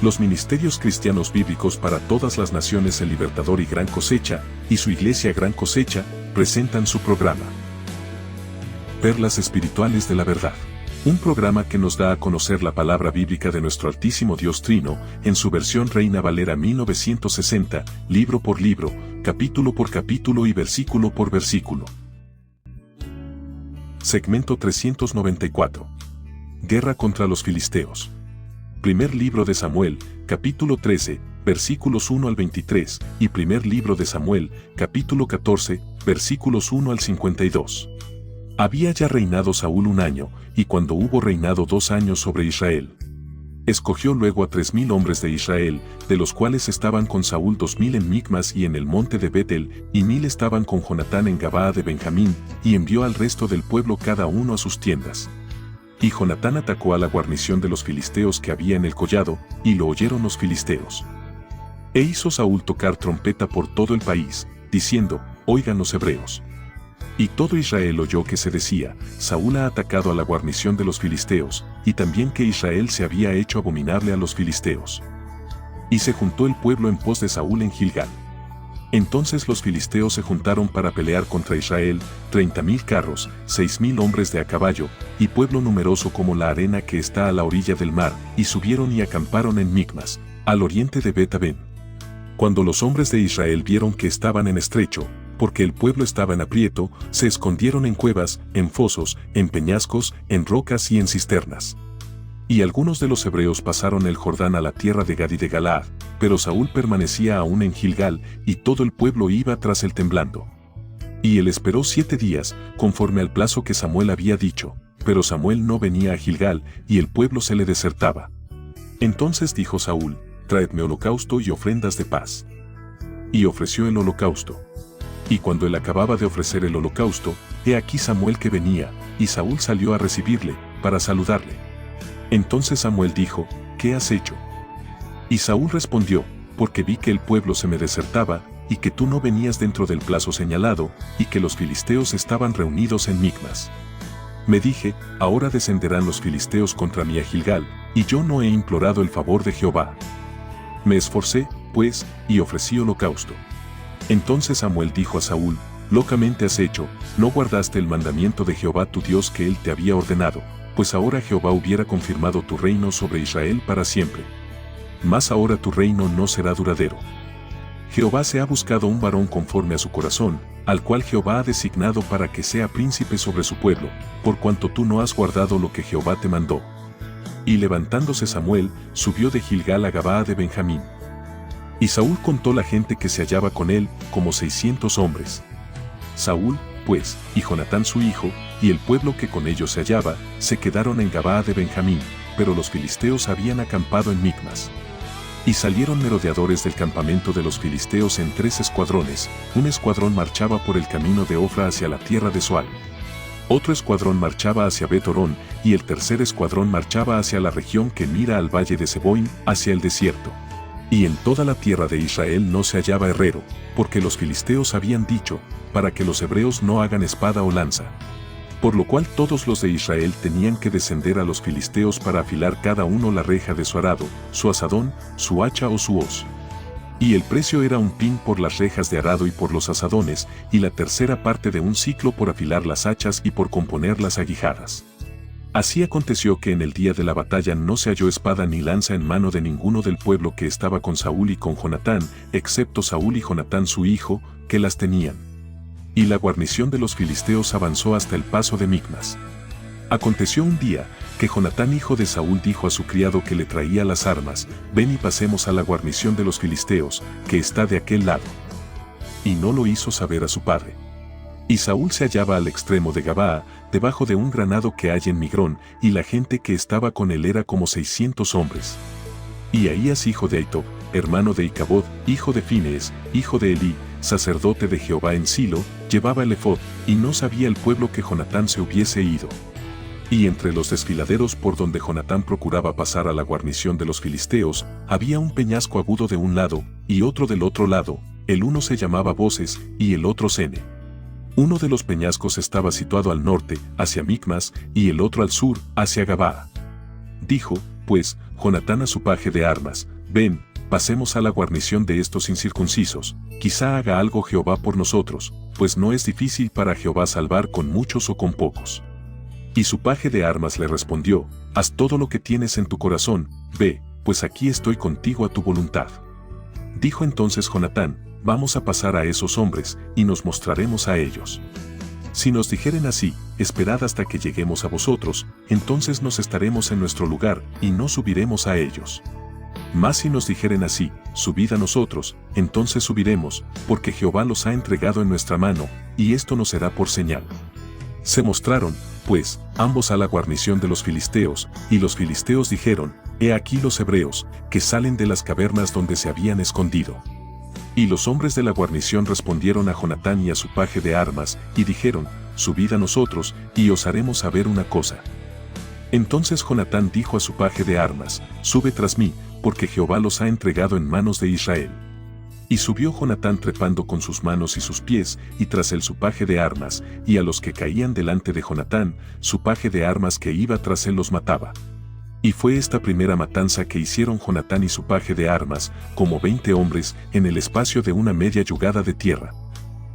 Los ministerios cristianos bíblicos para todas las naciones El Libertador y Gran Cosecha, y su iglesia Gran Cosecha, presentan su programa Perlas Espirituales de la Verdad. Un programa que nos da a conocer la palabra bíblica de nuestro Altísimo Dios Trino, en su versión Reina Valera 1960, libro por libro, capítulo por capítulo y versículo por versículo. Segmento 394. Guerra contra los filisteos. Primer libro de Samuel, capítulo 13, versículos 1 al 23, y primer libro de Samuel, capítulo 14, versículos 1 al 52. Había ya reinado Saúl 1 año, y cuando hubo reinado 2 años sobre Israel, escogió luego a 3000 hombres de Israel, de los cuales estaban con Saúl 2000 en Micmas y en el monte de Betel, y 1000 estaban con Jonatán en Gabaa de Benjamín, y envió al resto del pueblo cada uno a sus tiendas. Y Jonatán atacó a la guarnición de los filisteos que había en el collado, y lo oyeron los filisteos. E hizo Saúl tocar trompeta por todo el país, diciendo, oigan los hebreos. Y todo Israel oyó que se decía, Saúl ha atacado a la guarnición de los filisteos, y también que Israel se había hecho abominable a los filisteos. Y se juntó el pueblo en pos de Saúl en Gilgal. Entonces los filisteos se juntaron para pelear contra Israel, 30.000 carros, 6.000 hombres de a caballo, y pueblo numeroso como la arena que está a la orilla del mar, y subieron y acamparon en Micmas, al oriente de Bet-aven. Cuando los hombres de Israel vieron que estaban en estrecho, porque el pueblo estaba en aprieto, se escondieron en cuevas, en fosos, en peñascos, en rocas y en cisternas. Y algunos de los hebreos pasaron el Jordán a la tierra de Gad y de Galaad, pero Saúl permanecía aún en Gilgal, y todo el pueblo iba tras él temblando. Y él esperó 7 días, conforme al plazo que Samuel había dicho, pero Samuel no venía a Gilgal, y el pueblo se le desertaba. Entonces dijo Saúl, traedme holocausto y ofrendas de paz. Y ofreció el holocausto. Y cuando él acababa de ofrecer el holocausto, he aquí Samuel que venía, y Saúl salió a recibirle, para saludarle. Entonces Samuel dijo, ¿qué has hecho? Y Saúl respondió, porque vi que el pueblo se me desertaba, y que tú no venías dentro del plazo señalado, y que los filisteos estaban reunidos en Micmas. Me dije, ahora descenderán los filisteos contra mí a Gilgal, y yo no he implorado el favor de Jehová. Me esforcé, pues, y ofrecí holocausto. Entonces Samuel dijo a Saúl, locamente has hecho, no guardaste el mandamiento de Jehová tu Dios que él te había ordenado, pues ahora Jehová hubiera confirmado tu reino sobre Israel para siempre. Mas ahora tu reino no será duradero. Jehová se ha buscado un varón conforme a su corazón, al cual Jehová ha designado para que sea príncipe sobre su pueblo, por cuanto tú no has guardado lo que Jehová te mandó. Y levantándose Samuel, subió de Gilgal a Gabaa de Benjamín. Y Saúl contó la gente que se hallaba con él, como 600 hombres. Saúl, pues, y Jonatán su hijo, y el pueblo que con ellos se hallaba, se quedaron en Gabaa de Benjamín, pero los filisteos habían acampado en Micmas. Y salieron merodeadores del campamento de los filisteos en 3 escuadrones, un escuadrón marchaba por el camino de Ofra hacia la tierra de Soal. Otro escuadrón marchaba hacia Bet-horón, y el tercer escuadrón marchaba hacia la región que mira al valle de Seboim, hacia el desierto. Y en toda la tierra de Israel no se hallaba herrero, porque los filisteos habían dicho, para que los hebreos no hagan espada o lanza. Por lo cual todos los de Israel tenían que descender a los filisteos para afilar cada uno la reja de su arado, su azadón, su hacha o su hoz. Y el precio era 1 pin por las rejas de arado y por los azadones, y la tercera parte de 1 siclo por afilar las hachas y por componer las aguijadas. Así aconteció que en el día de la batalla no se halló espada ni lanza en mano de ninguno del pueblo que estaba con Saúl y con Jonatán, excepto Saúl y Jonatán su hijo, que las tenían. Y la guarnición de los filisteos avanzó hasta el paso de Micmas. Aconteció un día, que Jonatán hijo de Saúl dijo a su criado que le traía las armas, ven y pasemos a la guarnición de los filisteos, que está de aquel lado. Y no lo hizo saber a su padre. Y Saúl se hallaba al extremo de Gabaa, debajo de un granado que hay en Migrón, y la gente que estaba con él era como 600 hombres. Y Ahías hijo de Ahitob, hermano de Icabod, hijo de Finees, hijo de Elí, sacerdote de Jehová en Silo, llevaba el efod, y no sabía el pueblo que Jonatán se hubiese ido. Y entre los desfiladeros por donde Jonatán procuraba pasar a la guarnición de los filisteos, había un peñasco agudo de un lado, y otro del otro lado, el uno se llamaba Boses, y el otro Sene. Uno de los peñascos estaba situado al norte, hacia Micmas, y el otro al sur, hacia Gabaa. Dijo, pues Jonatán a su paje de armas: ven, pasemos a la guarnición de estos incircuncisos, quizá haga algo Jehová por nosotros, pues no es difícil para Jehová salvar con muchos o con pocos. Y su paje de armas le respondió: haz todo lo que tienes en tu corazón, ve, pues aquí estoy contigo a tu voluntad. Dijo entonces Jonatán: vamos a pasar a esos hombres, y nos mostraremos a ellos. Si nos dijeren así: esperad hasta que lleguemos a vosotros, entonces nos estaremos en nuestro lugar, y no subiremos a ellos. Mas si nos dijeren así: subid a nosotros, entonces subiremos, porque Jehová los ha entregado en nuestra mano, y esto nos será por señal. Se mostraron, pues, ambos a la guarnición de los filisteos, y los filisteos dijeron: he aquí los hebreos, que salen de las cavernas donde se habían escondido. Y los hombres de la guarnición respondieron a Jonatán y a su paje de armas, y dijeron: subid a nosotros, y os haremos saber una cosa. Entonces Jonatán dijo a su paje de armas: sube tras mí, porque Jehová los ha entregado en manos de Israel. Y subió Jonatán trepando con sus manos y sus pies, y tras él su paje de armas, y a los que caían delante de Jonatán, su paje de armas que iba tras él los mataba. Y fue esta primera matanza que hicieron Jonatán y su paje de armas, como 20 hombres, en el espacio de una media yugada de tierra.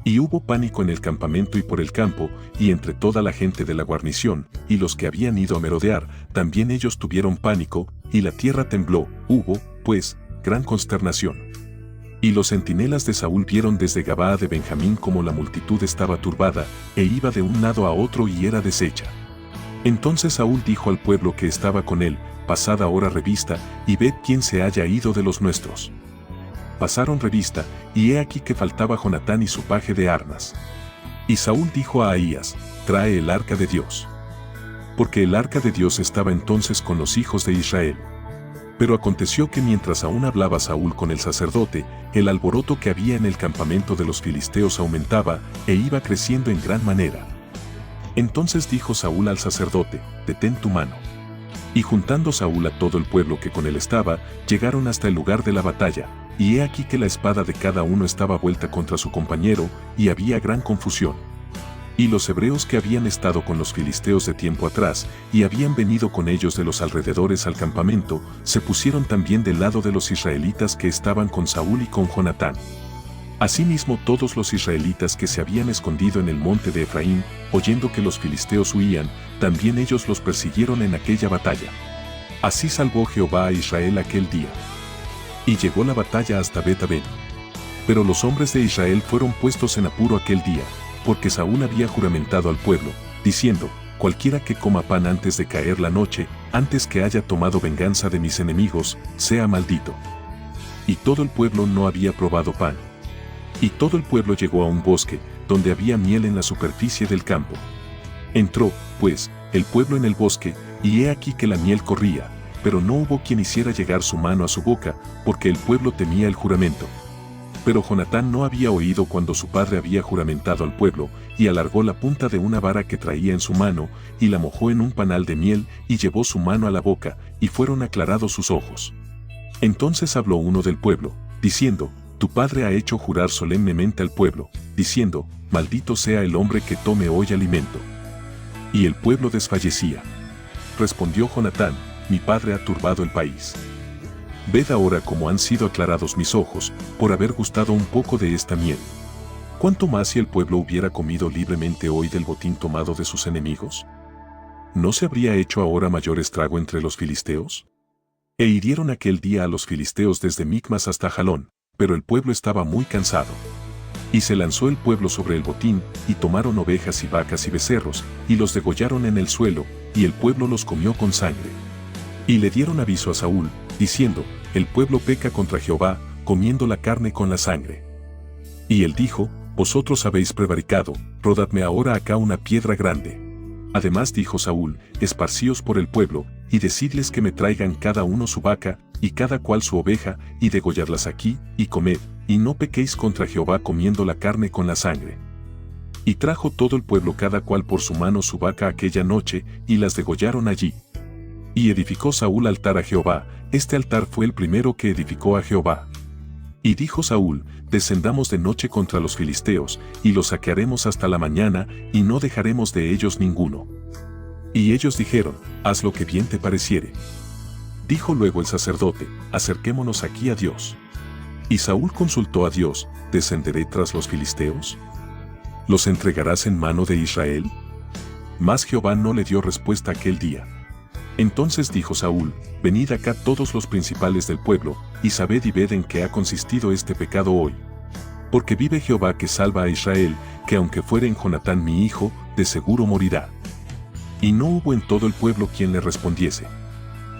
Y hubo pánico en el campamento y por el campo, y entre toda la gente de la guarnición, y los que habían ido a merodear, también ellos tuvieron pánico, y la tierra tembló, hubo, pues, gran consternación. Y los centinelas de Saúl vieron desde Gabaa de Benjamín como la multitud estaba turbada, e iba de un lado a otro y era deshecha. Entonces Saúl dijo al pueblo que estaba con él: pasad ahora revista, y ved quién se haya ido de los nuestros. Pasaron revista, y he aquí que faltaba Jonatán y su paje de armas. Y Saúl dijo a Ahías: trae el arca de Dios. Porque el arca de Dios estaba entonces con los hijos de Israel. Pero aconteció que mientras aún hablaba Saúl con el sacerdote, el alboroto que había en el campamento de los filisteos aumentaba, e iba creciendo en gran manera. Entonces dijo Saúl al sacerdote: detén tu mano. Y juntando Saúl a todo el pueblo que con él estaba, llegaron hasta el lugar de la batalla, y he aquí que la espada de cada uno estaba vuelta contra su compañero, y había gran confusión. Y los hebreos que habían estado con los filisteos de tiempo atrás, y habían venido con ellos de los alrededores al campamento, se pusieron también del lado de los israelitas que estaban con Saúl y con Jonatán. Asimismo todos los israelitas que se habían escondido en el monte de Efraín, oyendo que los filisteos huían, también ellos los persiguieron en aquella batalla. Así salvó Jehová a Israel aquel día. Y llegó la batalla hasta Bet-aven. Pero los hombres de Israel fueron puestos en apuro aquel día, porque Saúl había juramentado al pueblo, diciendo: cualquiera que coma pan antes de caer la noche, antes que haya tomado venganza de mis enemigos, sea maldito. Y todo el pueblo no había probado pan. Y todo el pueblo llegó a un bosque, donde había miel en la superficie del campo. Entró, pues, el pueblo en el bosque, y he aquí que la miel corría, pero no hubo quien hiciera llegar su mano a su boca, porque el pueblo temía el juramento. Pero Jonatán no había oído cuando su padre había juramentado al pueblo, y alargó la punta de una vara que traía en su mano, y la mojó en un panal de miel, y llevó su mano a la boca, y fueron aclarados sus ojos. Entonces habló uno del pueblo, diciendo: tu padre ha hecho jurar solemnemente al pueblo, diciendo: maldito sea el hombre que tome hoy alimento. Y el pueblo desfallecía. Respondió Jonatán: mi padre ha turbado el país. Ved ahora cómo han sido aclarados mis ojos, por haber gustado un poco de esta miel. ¿Cuánto más si el pueblo hubiera comido libremente hoy del botín tomado de sus enemigos? ¿No se habría hecho ahora mayor estrago entre los filisteos? E hirieron aquel día a los filisteos desde Micmas hasta Jalón, pero el pueblo estaba muy cansado. Y se lanzó el pueblo sobre el botín, y tomaron ovejas y vacas y becerros, y los degollaron en el suelo, y el pueblo los comió con sangre. Y le dieron aviso a Saúl, diciendo: el pueblo peca contra Jehová, comiendo la carne con la sangre. Y él dijo: vosotros habéis prevaricado, rodadme ahora acá una piedra grande. Además dijo Saúl: esparcíos por el pueblo, y decidles que me traigan cada uno su vaca, y cada cual su oveja, y degolladlas aquí, y comed, y no pequéis contra Jehová comiendo la carne con la sangre. Y trajo todo el pueblo cada cual por su mano su vaca aquella noche, y las degollaron allí. Y edificó Saúl altar a Jehová, este altar fue el primero que edificó a Jehová. Y dijo Saúl: descendamos de noche contra los filisteos, y los saquearemos hasta la mañana, y no dejaremos de ellos ninguno. Y ellos dijeron: haz lo que bien te pareciere. Dijo luego el sacerdote, acerquémonos aquí a Dios. Y Saúl consultó a Dios, ¿descenderé tras los filisteos? ¿Los entregarás en mano de Israel? Mas Jehová no le dio respuesta aquel día. Entonces dijo Saúl, venid acá todos los principales del pueblo, y sabed y ved en qué ha consistido este pecado hoy. Porque vive Jehová que salva a Israel, que aunque fuere en Jonatán mi hijo, de seguro morirá. Y no hubo en todo el pueblo quien le respondiese.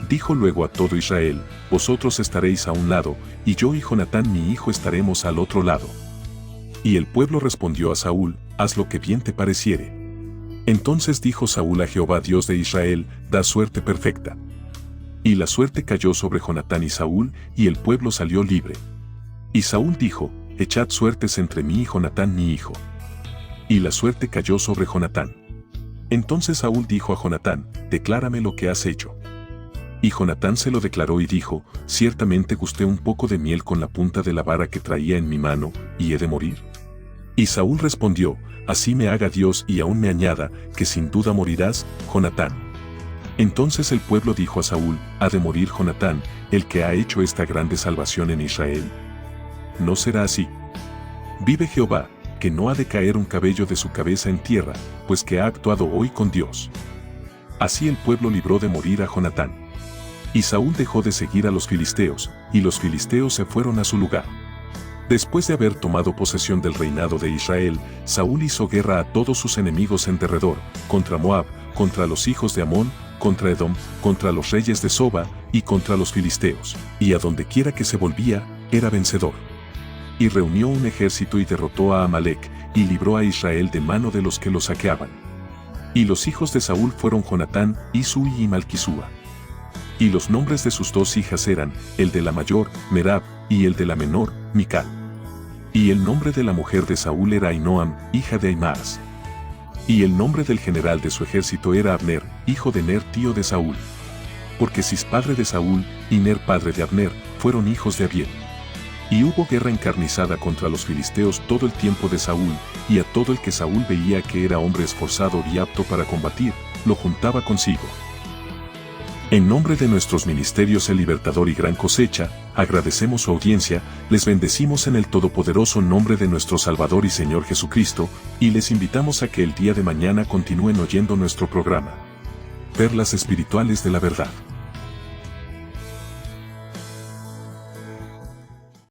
Dijo luego a todo Israel, vosotros estaréis a un lado, y yo y Jonatán mi hijo estaremos al otro lado. Y el pueblo respondió a Saúl, haz lo que bien te pareciere. Entonces dijo Saúl a Jehová Dios de Israel, da suerte perfecta. Y la suerte cayó sobre Jonatán y Saúl, y el pueblo salió libre. Y Saúl dijo, echad suertes entre mí y Jonatán mi hijo. Y la suerte cayó sobre Jonatán. Entonces Saúl dijo a Jonatán, declárame lo que has hecho. Y Jonatán se lo declaró y dijo, ciertamente gusté un poco de miel con la punta de la vara que traía en mi mano, y he de morir. Y Saúl respondió, así me haga Dios y aún me añada, que sin duda morirás, Jonatán. Entonces el pueblo dijo a Saúl, ¿ha de morir Jonatán, el que ha hecho esta grande salvación en Israel? No será así. Vive Jehová, que no ha de caer un cabello de su cabeza en tierra, pues que ha actuado hoy con Dios. Así el pueblo libró de morir a Jonatán. Y Saúl dejó de seguir a los filisteos, y los filisteos se fueron a su lugar. Después de haber tomado posesión del reinado de Israel, Saúl hizo guerra a todos sus enemigos en derredor, contra Moab, contra los hijos de Amón, contra Edom, contra los reyes de Soba, y contra los filisteos, y a donde quiera que se volvía, era vencedor. Y reunió un ejército y derrotó a Amalec, y libró a Israel de mano de los que lo saqueaban. Y los hijos de Saúl fueron Jonatán, Isui y Malquisúa. Y los nombres de sus dos hijas eran, el de la mayor, Merab, y el de la menor, Mical. Y el nombre de la mujer de Saúl era Ainoam, hija de Ahimaas. Y el nombre del general de su ejército era Abner, hijo de Ner, tío de Saúl. Porque Cis padre de Saúl, y Ner padre de Abner, fueron hijos de Abiel. Y hubo guerra encarnizada contra los filisteos todo el tiempo de Saúl, y a todo el que Saúl veía que era hombre esforzado y apto para combatir, lo juntaba consigo. En nombre de nuestros ministerios El Libertador y Gran Cosecha, agradecemos su audiencia, les bendecimos en el todopoderoso nombre de nuestro Salvador y Señor Jesucristo, y les invitamos a que el día de mañana continúen oyendo nuestro programa. Perlas Espirituales de la Verdad.